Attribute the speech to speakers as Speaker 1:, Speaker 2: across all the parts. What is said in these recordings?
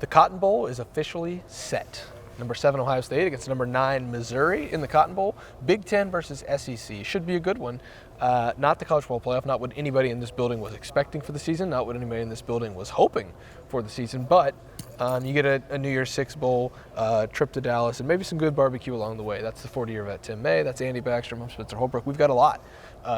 Speaker 1: The Cotton Bowl is officially set. Number 7 Ohio State against number 9 Missouri in the Cotton Bowl. Big Ten versus SEC. Should be a good one. Not the college football playoff, not what anybody in this building was expecting for the season, not what anybody in this building was hoping for the season, but you get a New Year's Six Bowl, trip to Dallas, and maybe some good barbecue along the way. That's the 40-year vet Tim May, that's Andy Backstrom, I'm Spencer Holbrook. We've got a lot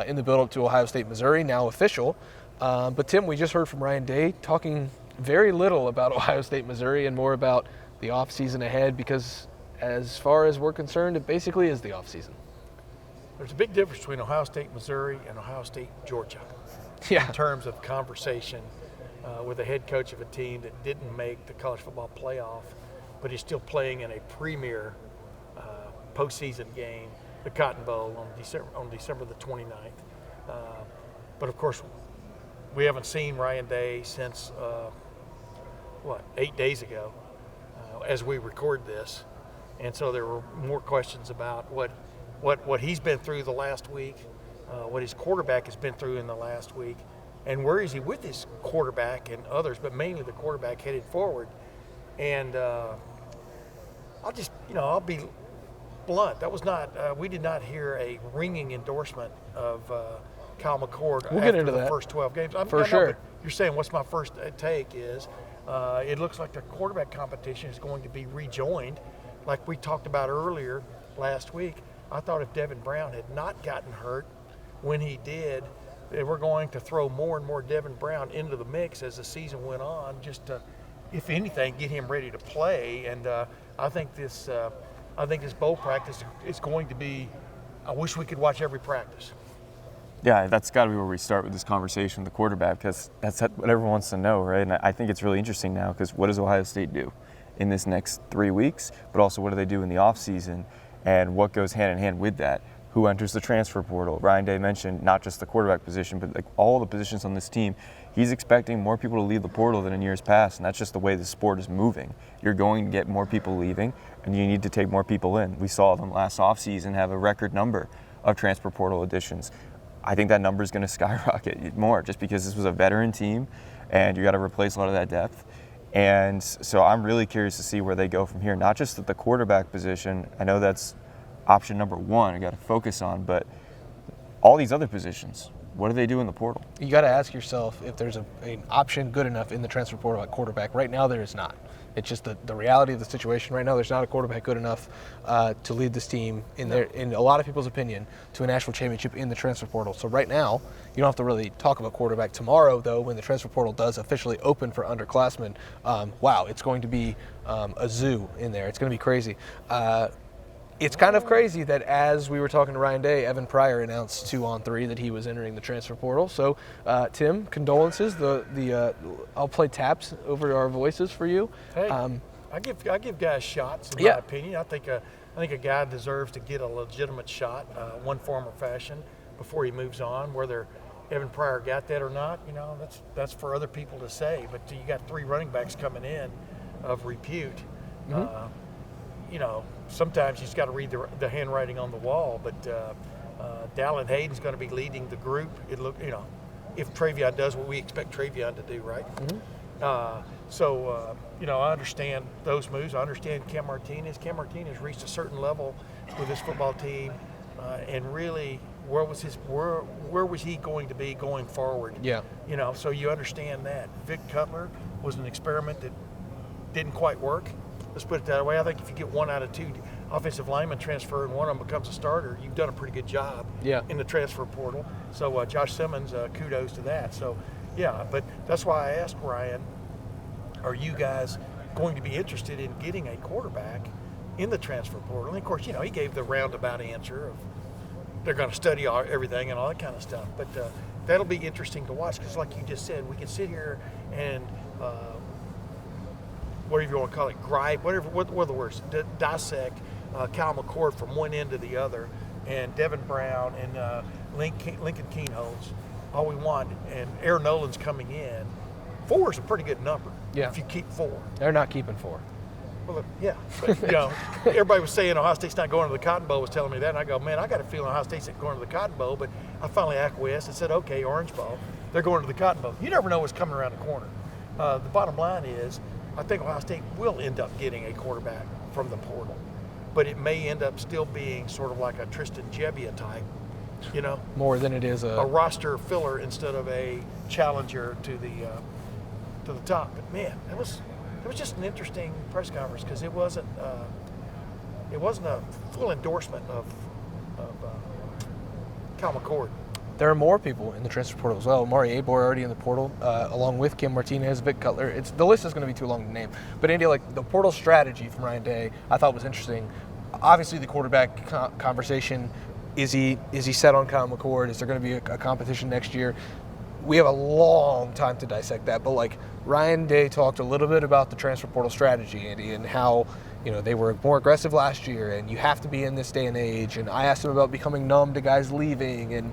Speaker 1: in the build-up to Ohio State, Missouri, now official. But Tim, we just heard from Ryan Day talking very little about Ohio State, Missouri, and more about the off-season ahead, because as far as we're concerned, it basically is the off-season.
Speaker 2: There's a big difference between Ohio State, Missouri, and Ohio State, Georgia.
Speaker 1: Yeah.
Speaker 2: In terms of conversation with a head coach of a team that didn't make the college football playoff, but is still playing in a premier postseason game, the Cotton Bowl, on December the 29th. But of course, we haven't seen Ryan Day since 8 days ago, as we record this, and so there were more questions about what he's been through the last week, what his quarterback has been through in the last week, and where is he with his quarterback and others, but mainly the quarterback headed forward. And I'll be blunt. That was not. We did not hear a ringing endorsement of Kyle McCord after the first 12 games.
Speaker 1: For sure.
Speaker 2: But you're saying what's my first take is. It looks like the quarterback competition is going to be rejoined. Like we talked about earlier last week, I thought if Devin Brown had not gotten hurt when he did, they were going to throw more and more Devin Brown into the mix as the season went on, just to, if anything, get him ready to play. And I think this bowl practice is going to be, I wish we could watch every practice.
Speaker 3: Yeah, that's got to be where we start with this conversation with the quarterback, because that's what everyone wants to know, right? And I think it's really interesting now, because what does Ohio State do in this next 3 weeks, but also what do they do in the offseason, and what goes hand in hand with that? Who enters the transfer portal? Ryan Day mentioned not just the quarterback position, but like all the positions on this team. He's expecting more people to leave the portal than in years past, and that's just the way the sport is moving. You're going to get more people leaving, and you need to take more people in. We saw them last offseason have a record number of transfer portal additions. I think that number is going to skyrocket more, just because this was a veteran team and you got to replace a lot of that depth. And so I'm really curious to see where they go from here, not just at the quarterback position. I know that's option number one I got to focus on, but all these other positions, what do they do in the portal? You
Speaker 1: got to ask yourself if there's an option good enough in the transfer portal at quarterback. Right now there is not. It's just the reality of the situation right now. There's not a quarterback good enough to lead this team, in a lot of people's opinion, to a national championship in the transfer portal. So right now, you don't have to really talk about quarterback. Tomorrow, though, when the transfer portal does officially open for underclassmen, wow, it's going to be a zoo in there. It's going to be crazy. It's kind of crazy that as we were talking to Ryan Day, Evan Pryor announced 2-on-3 that he was entering the transfer portal. So, Tim, condolences. I'll play taps over our voices for you.
Speaker 2: Hey, I give guys shots, in my opinion. I think a guy deserves to get a legitimate shot, one form or fashion, before he moves on. Whether Evan Pryor got that or not, that's for other people to say. But you got 3 running backs coming in of repute. Mm-hmm. Sometimes you just got to read the handwriting on the wall. But Dallin Hayden's going to be leading the group. If Travion does what we expect Travion to do, right? Mm-hmm. I understand those moves. I understand Cam Martinez. Cam Martinez reached a certain level with this football team, and really, where was he going to be going forward? Yeah. So you understand that. Vic Cutler was an experiment that didn't quite work. Let's put it that way. I think if you get 1 out of 2 offensive linemen transfer and one of them becomes a starter, you've done a pretty good job in the transfer portal. So Josh Simmons, kudos to that. So, but that's why I asked Ryan, are you guys going to be interested in getting a quarterback in the transfer portal? And, of course, he gave the roundabout answer of they're going to study everything and all that kind of stuff. But that'll be interesting to watch because, like you just said, we can sit here and whatever you want to call it, gripe, what are the words, dissect Kyle McCord from one end to the other, and Devin Brown and Lincoln Keenholz, all we want, and Aaron Nolan's coming in. 4 is a pretty good number if you keep 4.
Speaker 1: They're not keeping 4.
Speaker 2: Well, yeah, but everybody was saying Ohio State's not going to the Cotton Bowl, was telling me that, and I go, man, I got a feeling Ohio State's not going to the Cotton Bowl, but I finally acquiesced and said, okay, Orange Bowl, they're going to the Cotton Bowl. You never know what's coming around the corner. The bottom line is, I think Ohio State will end up getting a quarterback from the portal, but it may end up still being sort of like a Tristan Gebbia type, you know,
Speaker 1: more than it is
Speaker 2: a roster filler instead of a challenger to the top. But man, it was just an interesting press conference because it wasn't a full endorsement of Cal McCord.
Speaker 1: There are more people in the transfer portal as well. Mari Abor already in the portal, along with Kim Martinez, Vic Cutler. The list is going to be too long to name. But Andy, like the portal strategy from Ryan Day, I thought was interesting. Obviously, the quarterback conversation, is he set on Kyle McCord? Is there going to be a competition next year? We have a long time to dissect that. But like Ryan Day talked a little bit about the transfer portal strategy, Andy, and how they were more aggressive last year, and you have to be in this day and age. And I asked him about becoming numb to guys leaving, and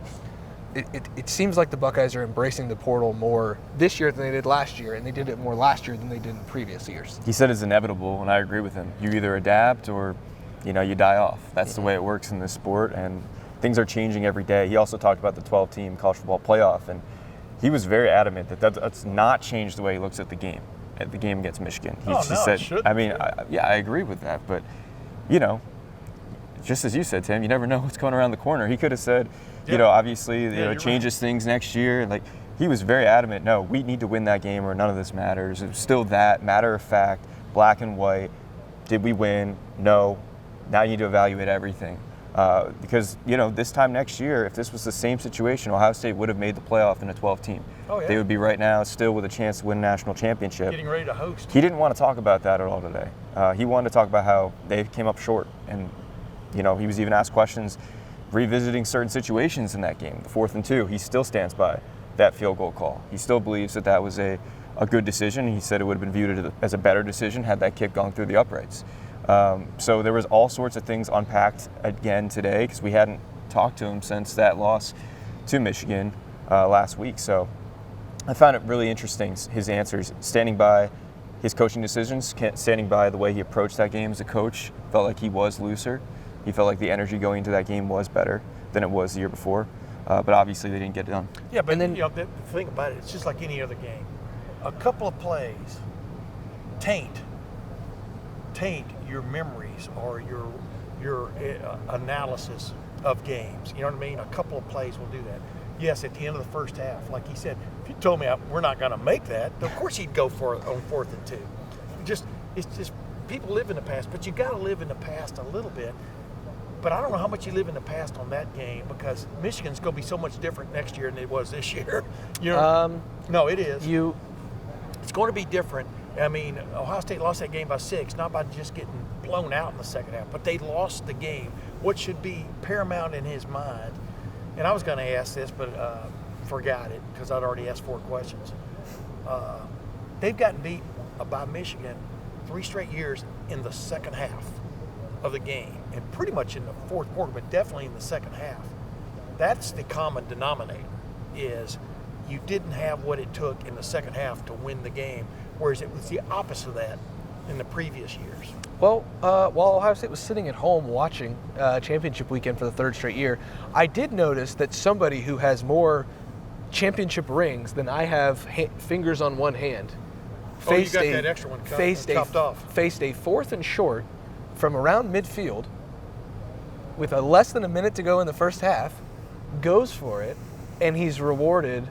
Speaker 1: it seems like the Buckeyes are embracing the portal more this year than they did last year, and they did it more last year than they did in previous years.
Speaker 3: He said it's inevitable, and I agree with him. You either adapt or, you die off. That's the way it works in this sport, and things are changing every day. He also talked about the 12-team college football playoff, and he was very adamant that that's not changed the way he looks at the game against Michigan. He said,
Speaker 2: it should.
Speaker 3: I mean, I agree with that, but, just as you said, Tim, you never know what's going around the corner. He could have said, obviously, it changes things next year. Like, he was very adamant, no, we need to win that game or none of this matters. It was still that, matter of fact, black and white. Did we win? No. Now you need to evaluate everything. Because, this time next year, if this was the same situation, Ohio State would have made the playoff in a 12-team.
Speaker 2: Oh, yeah.
Speaker 3: They would be right now still with a chance to win a national championship.
Speaker 2: Getting ready to host.
Speaker 3: He didn't want to talk about that at all today. He wanted to talk about how they came up short. And, he was even asked questions revisiting certain situations in that game, the 4th and 2. He still stands by that field goal call. He still believes that was a good decision. He said it would have been viewed as a better decision had that kick gone through the uprights. So there was all sorts of things unpacked again today because we hadn't talked to him since that loss to Michigan last week. So I found it really interesting, his answers, standing by his coaching decisions, standing by the way he approached that game as a coach. Felt like he was looser. He felt like the energy going into that game was better than it was the year before. But obviously they didn't get it done.
Speaker 2: Yeah, but then the thing about it, it's just like any other game. A couple of plays taint your memories or your analysis of games. You know what I mean? A couple of plays will do that. Yes, at the end of the first half, like he said, if you told me we're not going to make that, of course he'd go for it on 4th and 2. It's just people live in the past, but you got to live in the past a little bit. But I don't know how much you live in the past on that game because Michigan's going to be so much different next year than it was this year. No, it is. It's going to be different. I mean, Ohio State lost that game by 6, not by just getting blown out in the second half, but they lost the game. What should be paramount in his mind, and I was going to ask this, but forgot it because I'd already asked 4 questions. They've gotten beat by Michigan 3 straight years in the second half of the game, and pretty much in the 4th quarter, but definitely in the second half. That's the common denominator, is you didn't have what it took in the second half to win the game, whereas it was the opposite of that in the previous years.
Speaker 1: Well, while Ohio State was sitting at home watching championship weekend for the 3rd straight year, I did notice that somebody who has more championship rings than I have fingers on one hand
Speaker 2: faced that extra one chopped off.
Speaker 1: Faced a 4th and short from around midfield with less than a minute to go in the first half, goes for it, and he's rewarded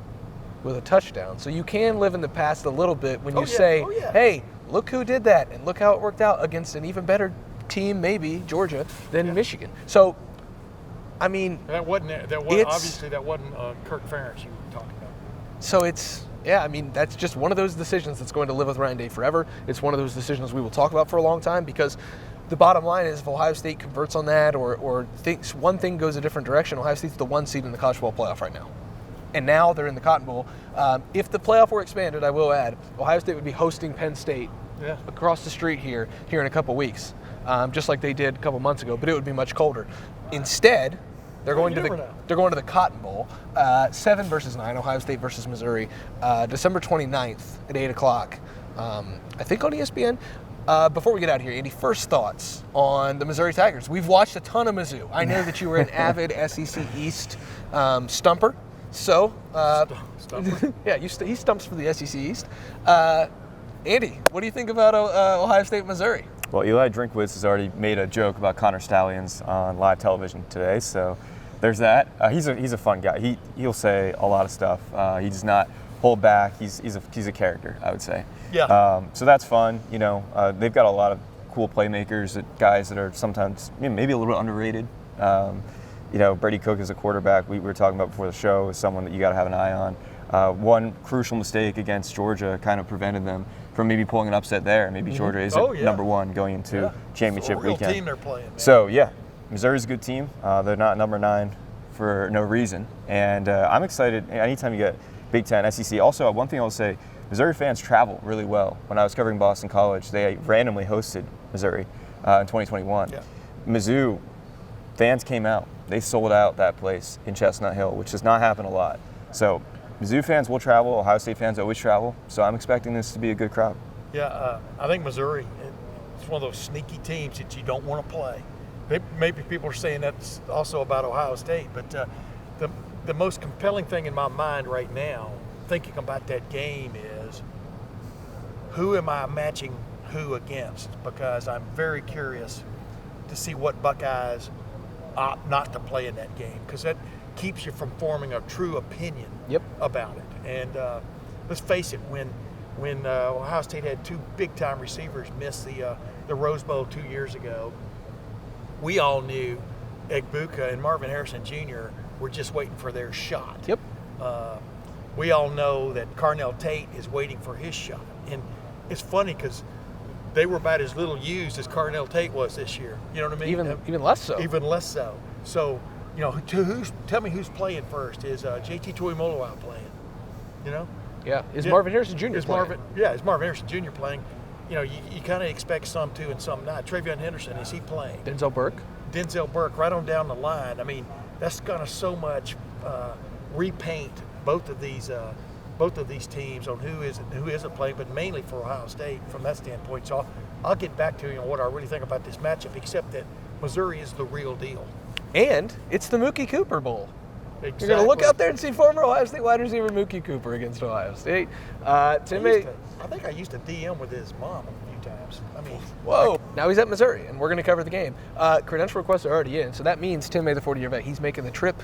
Speaker 1: with a touchdown. So you can live in the past a little bit when you say, hey, look who did that, and look how it worked out against an even better team, maybe, Georgia, than Michigan. So, I mean...
Speaker 2: That wasn't Kirk Ferentz you were talking about.
Speaker 1: So that's just one of those decisions that's going to live with Ryan Day forever. It's one of those decisions we will talk about for a long time because the bottom line is if Ohio State converts on that or thinks one thing goes a different direction, Ohio State's the 1 seed in the college football playoff right now. And now they're in the Cotton Bowl. If the playoff were expanded, I will add, Ohio State would be hosting Penn State across the street here in a couple weeks, just like they did a couple months ago, but it would be much colder. Instead, they're going to the Cotton Bowl, 7 versus 9, Ohio State versus Missouri, December 29th at 8 o'clock, I think on ESPN. Before we get out of here, Andy, first thoughts on the Missouri Tigers. We've watched a ton of Mizzou. I know that you were an avid SEC East stumper. So,
Speaker 2: Stumper.
Speaker 1: yeah, he stumps for the SEC East. Andy, what do you think about Ohio State, Missouri?
Speaker 3: Well, Eli Drinkwitz has already made a joke about Connor Stallions on live television today, so there's that. He's a fun guy. He'll say a lot of stuff. He does not hold back. He's a character, I would say.
Speaker 2: Yeah.
Speaker 3: So that's fun. You know, they've got a lot of cool playmakers, guys that are sometimes maybe a little bit underrated. You know, Brady Cook is a quarterback we were talking about before the show, is someone that you got to have an eye on. One crucial mistake against Georgia kind of prevented them from maybe pulling an upset there. Maybe Georgia isn't number one going into championship
Speaker 2: it's a real
Speaker 3: weekend.
Speaker 2: team they're playing, man.
Speaker 3: So yeah, Missouri's a good team. They're not number 9 for no reason, and I'm excited. Anytime you get Big Ten, SEC. Also, one thing I'll say: Missouri fans travel really well. When I was covering Boston College, they randomly hosted Missouri in 2021.
Speaker 2: Yeah.
Speaker 3: Mizzou fans came out. They sold out that place in Chestnut Hill, which does not happen a lot. So Mizzou fans will travel. Ohio State fans always travel. So I'm expecting this to be a good crowd.
Speaker 2: Yeah, I think Missouri is one of those sneaky teams that you don't want to play. Maybe people are saying that's also about Ohio State, but the most compelling thing in my mind right now, thinking about that game, is who am I matching who against? Because I'm very curious to see what Buckeyes opt not to play in that game, because that keeps you from forming a true opinion about it. And let's face it, when Ohio State had 2 big-time receivers miss the Rose Bowl 2 years ago, we all knew Egbuka and Marvin Harrison Jr. were just waiting for their shot.
Speaker 1: Yep.
Speaker 2: We all know that Carnell Tate is waiting for his shot. And it's funny because they were about as little used as Carnell Tate was this year. You know what I mean?
Speaker 1: Even less so.
Speaker 2: Even less so. So, you know, tell me who's playing first. Is JT Tuimoloau playing? You know?
Speaker 1: Yeah. Is Marvin Harrison Jr.
Speaker 2: Is
Speaker 1: playing?
Speaker 2: Is Marvin Harrison Jr. playing? You know, you kind of expect some to and some not. Travion Henderson, is he playing?
Speaker 1: Denzel Burke,
Speaker 2: right on down the line. I mean, that's going to so much repaint both of these teams on who isn't playing, but mainly for Ohio State from that standpoint. So I'll get back to you on what I really think about this matchup, except that Missouri is the real deal.
Speaker 1: And it's the Mookie Cooper Bowl.
Speaker 2: Exactly.
Speaker 1: You're going to look out there and see former Ohio State wide receiver Mookie Cooper against Ohio State.
Speaker 2: I think I used to DM with his mom a few times. I mean,
Speaker 1: whoa. Now he's at Missouri, and we're going to cover the game. Credential requests are already in, so that means Tim May, the 40-year vet, he's making the trip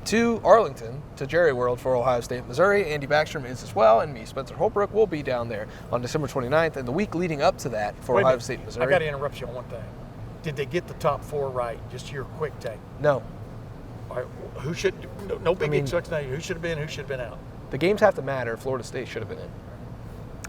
Speaker 1: to Arlington, to Jerry World for Ohio State, Missouri. Andy Backstrom is as well, and me, Spencer Holbrook, will be down there on December 29th, and the week leading up to that for Ohio State, Missouri.
Speaker 2: I got to interrupt you on one thing. Did they get the top 4 right? Just your quick take.
Speaker 1: No.
Speaker 2: All right, who should? No big instructions. Who should have been? Who should have been out?
Speaker 1: The games have to matter. Florida State should have been in.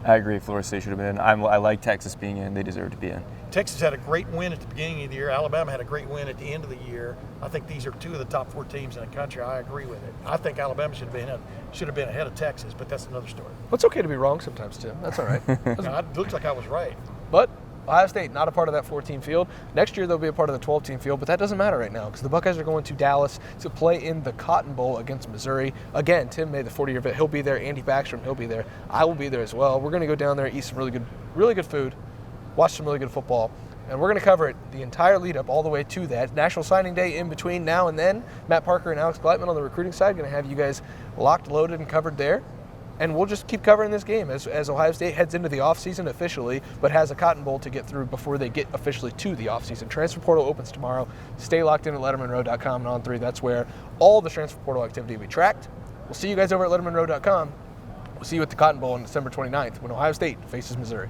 Speaker 3: I agree. Florida State should have been in. I like Texas being in. They deserve to be in.
Speaker 2: Texas had a great win at the beginning of the year. Alabama had a great win at the end of the year. I think these are 2 of the top 4 teams in the country. I agree with it. I think Alabama should have been ahead of Texas, but that's another story.
Speaker 1: Well, it's okay to be wrong sometimes, Tim. That's all right.
Speaker 2: It looks like I was right.
Speaker 1: But Ohio State, not a part of that 14 field. Next year, they'll be a part of the 12-team field, but that doesn't matter right now because the Buckeyes are going to Dallas to play in the Cotton Bowl against Missouri. Again, Tim May, the 40-year vet, he'll be there. Andy Backstrom, he'll be there. I will be there as well. We're going to go down there, eat some really good food, watch some really good football, and we're going to cover it the entire lead up all the way to that. National Signing Day in between now and then. Matt Parker and Alex Gleitman on the recruiting side going to have you guys locked, loaded, and covered there. And we'll just keep covering this game as Ohio State heads into the offseason officially, but has a Cotton Bowl to get through before they get officially to the offseason. Transfer portal opens tomorrow. Stay locked in at LettermenRow.com and On3. That's where all the transfer portal activity will be tracked. We'll see you guys over at LettermenRow.com. We'll see you at the Cotton Bowl on December 29th when Ohio State faces Missouri.